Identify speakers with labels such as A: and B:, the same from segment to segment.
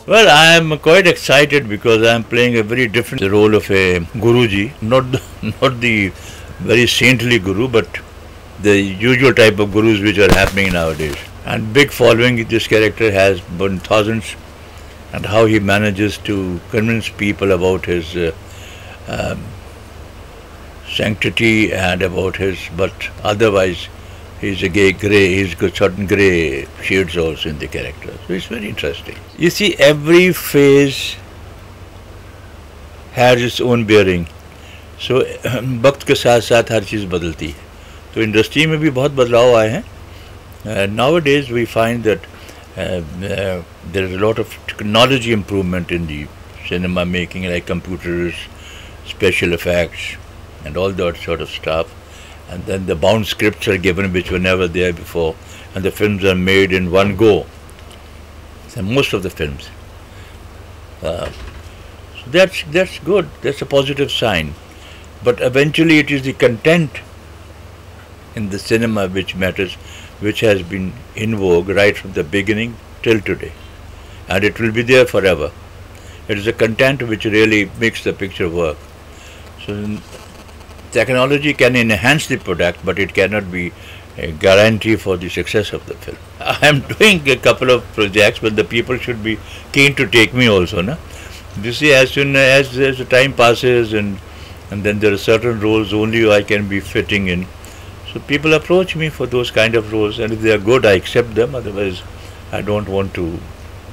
A: Well, I am quite excited because I am playing a very different role of a Guruji, not the very saintly Guru, but the usual type of Gurus which are happening nowadays. And big following this character has been thousands, and how he manages to convince people about his sanctity and about his, but otherwise he's a he's got certain grey shades also in the character. So it's very interesting. You see, every phase has its own bearing. So वक्त के साथ साथ हर चीज़ बदलती है. तो industry में भी बहुत बदलाव आए हैं. Nowadays we find that there is a lot of technology improvement in the cinema making, like computers, special effects, and all that sort of stuff. And then the bound scripts are given which were never there before, and the films are made in one go. So most of the films. So that's good. That's a positive sign. But eventually it is the content in the cinema which matters, which has been in vogue right from the beginning till today. And it will be there forever. It is the content which really makes the picture work. So technology can enhance the product, but it cannot be a guarantee for the success of the film. I am doing a couple of projects, but the people should be keen to take me also. Na? You see, as soon as the time passes and then there are certain roles only I can be fitting in. So people approach me for those kind of roles, and if they are good, I accept them. Otherwise, I don't want to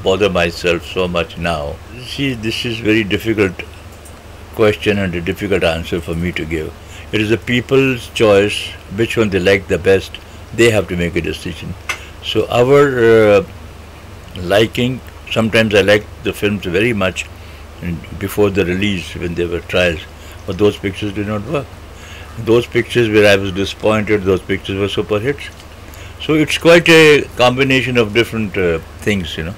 A: bother myself so much now. See, this is very difficult question and a difficult answer for me to give. It is the people's choice, which one they like the best. They have to make a decision. So our liking, sometimes I like the films very much before the release when there were trials, but those pictures did not work. Those pictures where I was disappointed, those pictures were super hits. So it's quite a combination of different things, you know.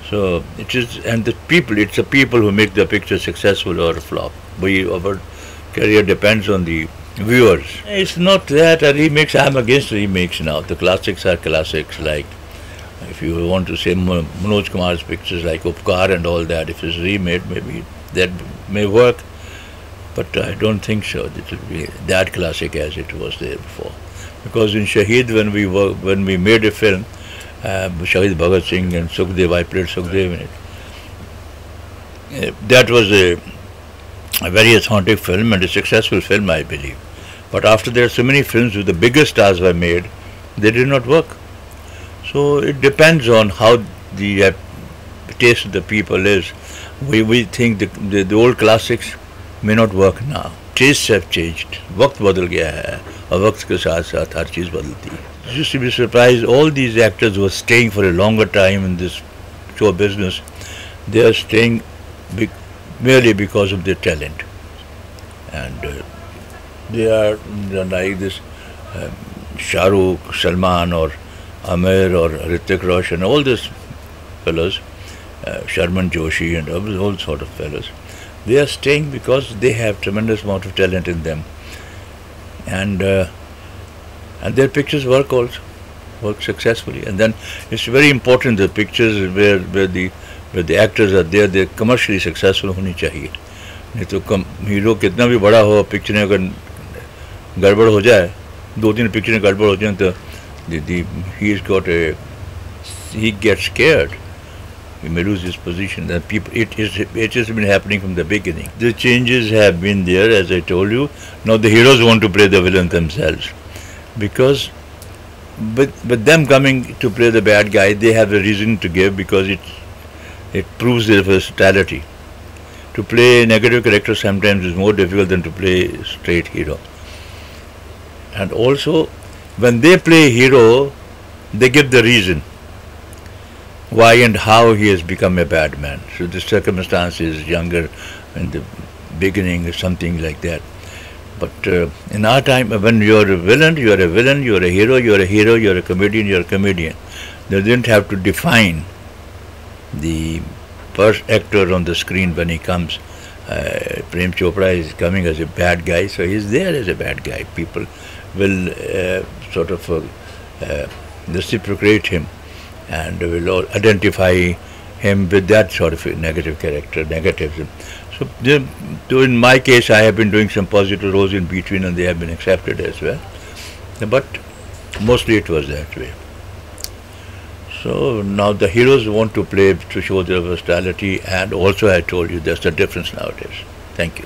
A: So it is, and the people, it's the people who make the picture successful or a flop. Our career depends on the viewers. It's not that a remix, I'm against remakes now. The classics are classics, like if you want to say Manoj Kumar's pictures like Upkar and all that, if it's remade, maybe that may work. But I don't think so. It will be that classic as it was there before. Because in Shaheed, when we made a film, Shaheed Bhagat Singh and Sukhdev, I played Sukhdev in it. That was a very authentic film and a successful film, I believe. But after there are so many films with the biggest stars were made, they did not work. So it depends on how the taste of the people is. We think the old classics may not work now. Tastes have changed. वक्त बदल गया है और वक्त के साथ साथ हर चीज़ बदलती है. You used to be surprised. All these actors were staying for a longer time in this show business. They are staying merely because of their talent, and they are like this Shah Rukh, Salman, or Aamir, or Hrithik Roshan, all these fellows, Sharman Joshi, and all sort of fellows. They are staying because they have tremendous amount of talent in them, and their pictures work successfully. And then it's very important the pictures where the actors are there, they're commercially successful होनी चाहिए. नहीं तो hero कितना भी बड़ा हो, picture में अगर गड़बड़ हो जाए, 2-3 पिक्चर में गड़बड़ हो जाए तो he gets scared. He may lose his position. And people, it has been happening from the beginning. The changes have been there, as I told you. Now the heroes want to play the villain themselves, because with them coming to play the bad guy, they have a reason to give, because it proves their versatility. To play a negative character sometimes is more difficult than to play a straight hero. And also, when they play hero, they give the reason why and how he has become a bad man. So the circumstance is younger in the beginning or something like that. But in our time, when you are a villain, you are a villain, you are a hero, you are a hero, you are a comedian, you are a comedian. They didn't have to define the first actor on the screen when he comes. Prem Chopra is coming as a bad guy, so he is there as a bad guy. People will sort of reciprocate him and will identify him with that sort of a negative character, negativism. So in my case, I have been doing some positive roles in between, and they have been accepted as well. But mostly it was that way. So now the heroes want to play to show their versatility, and also I told you there's a difference nowadays. Thank you.